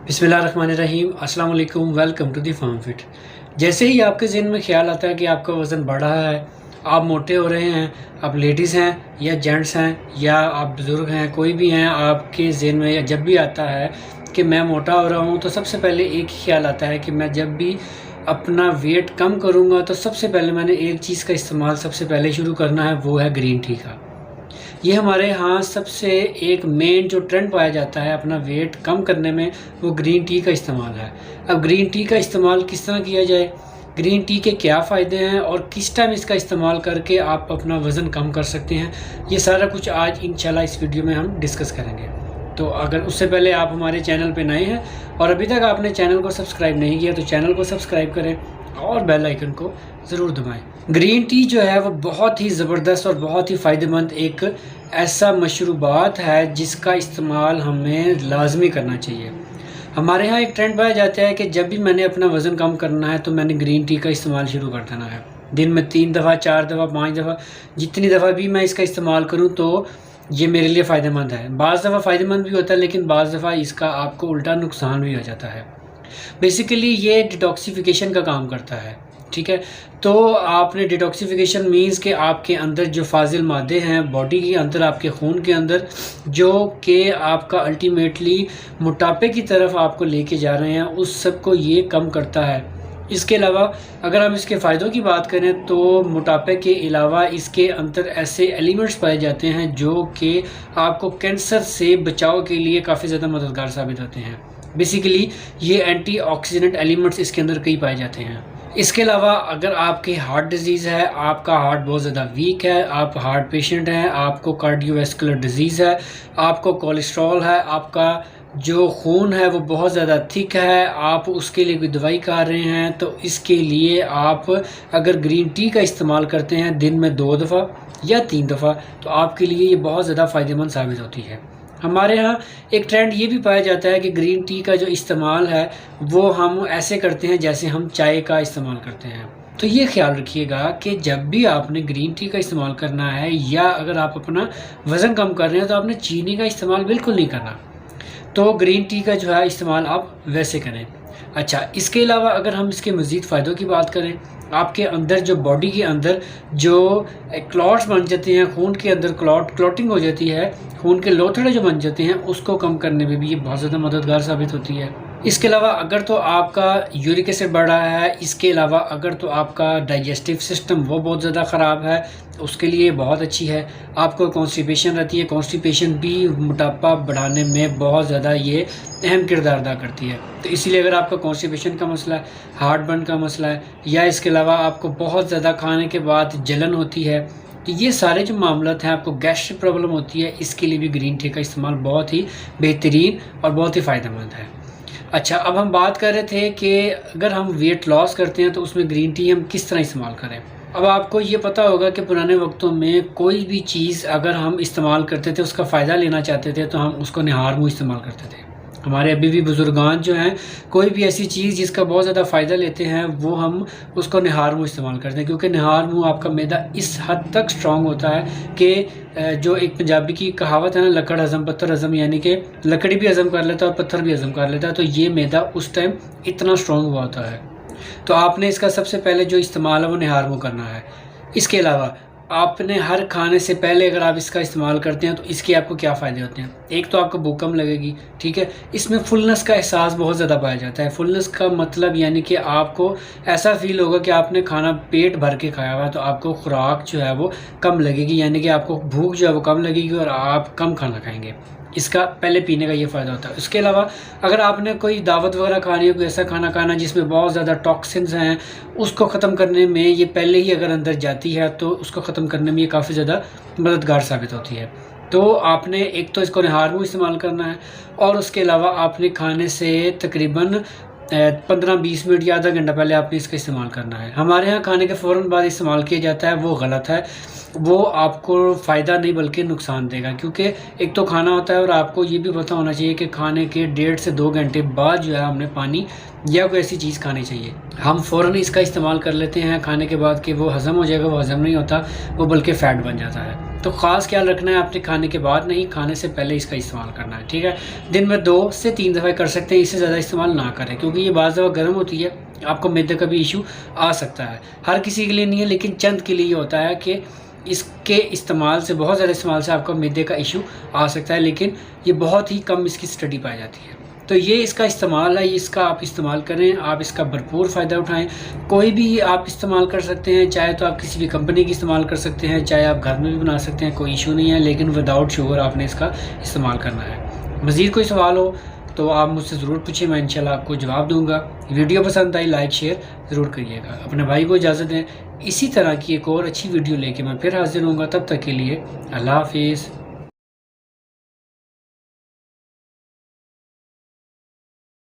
بسم اللہ الرحمن الرحیم۔ السلام علیکم، welcome to the farm fit. جیسے ہی آپ کے ذہن میں خیال آتا ہے کہ آپ کا وزن بڑھ رہا ہے، آپ موٹے ہو رہے ہیں، آپ لیڈیز ہیں یا جینٹس ہیں یا آپ بزرگ ہیں، کوئی بھی ہیں، آپ کے ذہن میں جب بھی آتا ہے کہ میں موٹا ہو رہا ہوں تو سب سے پہلے ایک ہی خیال آتا ہے کہ میں جب بھی اپنا ویٹ کم کروں گا تو سب سے پہلے میں نے ایک چیز کا استعمال سب سے پہلے شروع کرنا ہے، وہ ہے گرین ٹی کا۔ یہ ہمارے ہاں سب سے ایک مین جو ٹرینڈ پایا جاتا ہے اپنا ویٹ کم کرنے میں، وہ گرین ٹی کا استعمال ہے۔ اب گرین ٹی کا استعمال کس طرح کیا جائے، گرین ٹی کے کیا فائدے ہیں اور کس ٹائم اس کا استعمال کر کے آپ اپنا وزن کم کر سکتے ہیں، یہ سارا کچھ آج انشاءاللہ اس ویڈیو میں ہم ڈسکس کریں گے۔ تو اگر اس سے پہلے آپ ہمارے چینل پہ نئے ہیں اور ابھی تک آپ نے چینل کو سبسکرائب نہیں کیا تو چینل کو سبسکرائب کریں اور بیل آئیکن کو ضرور دبائیں۔ گرین ٹی جو ہے وہ بہت ہی زبردست اور بہت ہی فائدہ مند ایک ایسا مشروبات ہے جس کا استعمال ہمیں لازمی کرنا چاہیے۔ ہمارے ہاں ایک ٹرینڈ پایا جاتا ہے کہ جب بھی میں نے اپنا وزن کم کرنا ہے تو میں نے گرین ٹی کا استعمال شروع کر دینا ہے۔ دن میں 3 دفعہ 4 دفعہ 5 دفعہ جتنی دفعہ بھی میں اس کا استعمال کروں تو یہ میرے لیے فائدہ مند ہے۔ بعض دفعہ فائدہ مند بھی ہوتا ہے لیکن بعض دفعہ اس کا آپ کو الٹا نقصان بھی ہو جاتا ہے۔ بیسیکلی یہ ڈیٹاکسیفیکیشن کا کام کرتا ہے، ٹھیک ہے۔ تو آپ نے ڈیٹاکسیفیکیشن مینز کہ آپ کے اندر جو فاضل مادے ہیں باڈی کے اندر، آپ کے خون کے اندر، جو کہ آپ کا الٹیمیٹلی موٹاپے کی طرف آپ کو لے کے جا رہے ہیں، اس سب کو یہ کم کرتا ہے۔ اس کے علاوہ اگر ہم اس کے فائدوں کی بات کریں تو موٹاپے کے علاوہ اس کے اندر ایسے ایلیمنٹس پائے جاتے ہیں جو کہ آپ کو کینسر سے بچاؤ کے لیے کافی زیادہ مددگار ثابت ہوتے ہیں۔ بیسیکلی یہ اینٹی آکسیڈنٹ ایلیمنٹس اس کے اندر کئی پائے جاتے ہیں۔ اس کے علاوہ اگر آپ کے ہارٹ ڈیزیز ہے، آپ کا ہارٹ بہت زیادہ ویک ہے، آپ ہارٹ پیشنٹ ہیں، آپ کو کارڈیو ویسکولر ڈیزیز ہے، آپ کو کولیسٹرول ہے، آپ کا جو خون ہے وہ بہت زیادہ تھک ہے، آپ اس کے لیے کوئی دوائی کھا رہے ہیں، تو اس کے لیے آپ اگر گرین ٹی کا استعمال کرتے ہیں دن میں 2 دفعہ یا 3 دفعہ تو آپ کے لیے یہ بہت زیادہ فائدہ مند ثابت ہوتی ہے۔ ہمارے ہاں ایک ٹرینڈ یہ بھی پایا جاتا ہے کہ گرین ٹی کا جو استعمال ہے وہ ہم ایسے کرتے ہیں جیسے ہم چائے کا استعمال کرتے ہیں۔ تو یہ خیال رکھیے گا کہ جب بھی آپ نے گرین ٹی کا استعمال کرنا ہے یا اگر آپ اپنا وزن کم کر رہے ہیں تو آپ نے چینی کا استعمال بالکل نہیں کرنا، تو گرین ٹی کا جو ہے استعمال آپ ویسے کریں۔ اچھا، اس کے علاوہ اگر ہم اس کے مزید فائدوں کی بات کریں، آپ کے اندر جو باڈی کے اندر جو کلاٹس بن جاتے ہیں، خون کے اندر کلاٹنگ ہو جاتی ہے، خون کے لوتھڑے جو بن جاتے ہیں، اس کو کم کرنے میں بھی یہ بہت زیادہ مددگار ثابت ہوتی ہے۔ اس کے علاوہ اگر تو آپ کا یورک ایسڈ بڑھ رہا ہے، اس کے علاوہ اگر تو آپ کا ڈائجسٹیو سسٹم وہ بہت زیادہ خراب ہے، اس کے لیے بہت اچھی ہے۔ آپ کو کانسٹیپیشن رہتی ہے، کانسٹیپیشن بھی موٹاپا بڑھانے میں بہت زیادہ یہ اہم کردار ادا کرتی ہے۔ تو اسی لیے اگر آپ کا کانسٹیپیشن کا مسئلہ ہے، ہارٹ برن کا مسئلہ ہے، یا اس کے علاوہ آپ کو بہت زیادہ کھانے کے بعد جلن ہوتی ہے، تو یہ سارے جو معاملات ہیں، آپ کو گیسٹرک پرابلم ہوتی ہے، اس کے لیے بھی گرین ٹی کا استعمال بہت ہی بہترین اور بہت ہی فائدہ مند ہے۔ اچھا، اب ہم بات کر رہے تھے کہ اگر ہم ویٹ لاس کرتے ہیں تو اس میں گرین ٹی ہم کس طرح استعمال کریں۔ اب آپ کو یہ پتہ ہوگا کہ پرانے وقتوں میں کوئی بھی چیز اگر ہم استعمال کرتے تھے، اس کا فائدہ لینا چاہتے تھے تو ہم اس کو نہار منہ استعمال کرتے تھے۔ ہمارے ابھی بھی بزرگان جو ہیں، کوئی بھی ایسی چیز جس کا بہت زیادہ فائدہ لیتے ہیں وہ ہم اس کو نہار منہ استعمال کرتے ہیں، کیونکہ نہار منہ آپ کا معدہ اس حد تک سٹرونگ ہوتا ہے کہ جو ایک پنجابی کی کہاوت ہے نا، لکڑ ہضم پتھر ہضم، یعنی کہ لکڑی بھی ہضم کر لیتا ہے اور پتھر بھی ہضم کر لیتا ہے، تو یہ معدہ اس ٹائم اتنا سٹرونگ ہوا ہوتا ہے۔ تو آپ نے اس کا سب سے پہلے جو استعمال ہے وہ نہار منہ کرنا ہے۔ اس کے علاوہ آپ نے ہر کھانے سے پہلے اگر آپ اس کا استعمال کرتے ہیں تو اس کے آپ کو کیا فائدے ہوتے ہیں؟ ایک تو آپ کو بھوک کم لگے گی، ٹھیک ہے۔ اس میں فلنس کا احساس بہت زیادہ پایا جاتا ہے۔ فلنس کا مطلب یعنی کہ آپ کو ایسا فیل ہوگا کہ آپ نے کھانا پیٹ بھر کے کھایا ہوا ہے، تو آپ کو خوراک جو ہے وہ کم لگے گی، یعنی کہ آپ کو بھوک جو ہے وہ کم لگے گی اور آپ کم کھانا کھائیں گے۔ اس کا پہلے پینے کا یہ فائدہ ہوتا ہے۔ اس کے علاوہ اگر آپ نے کوئی دعوت وغیرہ کھانی ہے، کوئی ایسا کھانا کھانا جس میں بہت زیادہ ٹاکسنز ہیں، اس کو ختم کرنے میں یہ پہلے ہی اگر اندر جاتی ہے تو اس کو ختم کرنے میں یہ کافی زیادہ مددگار ثابت ہوتی ہے۔ تو آپ نے ایک تو اس کو نہار منہ استعمال کرنا ہے، اور اس کے علاوہ آپ نے کھانے سے تقریباً 15-20 منٹ یا آدھا گھنٹہ پہلے آپ نے اس کا استعمال کرنا ہے۔ ہمارے ہاں کھانے کے فوراً بعد استعمال کیا جاتا ہے، وہ غلط ہے، وہ آپ کو فائدہ نہیں بلکہ نقصان دے گا، کیونکہ ایک تو کھانا ہوتا ہے اور آپ کو یہ بھی پتہ ہونا چاہیے کہ کھانے کے 1.5 سے 2 گھنٹے بعد جو ہے ہم نے پانی یا کوئی ایسی چیز کھانی چاہیے۔ ہم فوراً اس کا استعمال کر لیتے ہیں کھانے کے بعد کہ وہ ہضم ہو جائے گا، وہ ہضم نہیں ہوتا، وہ بلکہ فیٹ بن جاتا ہے۔ تو خاص خیال رکھنا ہے آپ نے کھانے کے بعد نہیں، کھانے سے پہلے اس کا استعمال کرنا ہے، ٹھیک ہے۔ دن میں 2 سے 3 دفعہ کر سکتے ہیں، اس سے زیادہ استعمال نہ کریں، کیونکہ یہ بعض دفعہ گرم ہوتی ہے، آپ کو معدے کا بھی ایشو آ سکتا ہے۔ ہر کسی کے لیے نہیں ہے، لیکن چند کے لیے یہ ہوتا ہے کہ اس کے استعمال سے، بہت زیادہ استعمال سے آپ کو معدے کا ایشو آ سکتا ہے، لیکن یہ بہت ہی کم اس کی اسٹڈی پائی جاتی ہے۔ تو یہ اس کا استعمال ہے، اس کا آپ استعمال کریں، آپ اس کا بھرپور فائدہ اٹھائیں۔ کوئی بھی آپ استعمال کر سکتے ہیں، چاہے تو آپ کسی بھی کمپنی کی استعمال کر سکتے ہیں، چاہے آپ گھر میں بھی بنا سکتے ہیں، کوئی ایشو نہیں ہے، لیکن وداؤٹ شوگر آپ نے اس کا استعمال کرنا ہے۔ مزید کوئی سوال ہو تو آپ مجھ سے ضرور پوچھیں، میں انشاءاللہ آپ کو جواب دوں گا۔ ویڈیو پسند آئی لائک شیئر ضرور کریے گا۔ اپنے بھائی کو اجازت دیں، اسی طرح کی ایک اور اچھی ویڈیو لے کے میں پھر حاضر ہوں گا، تب تک کے لیے اللہ حافظ۔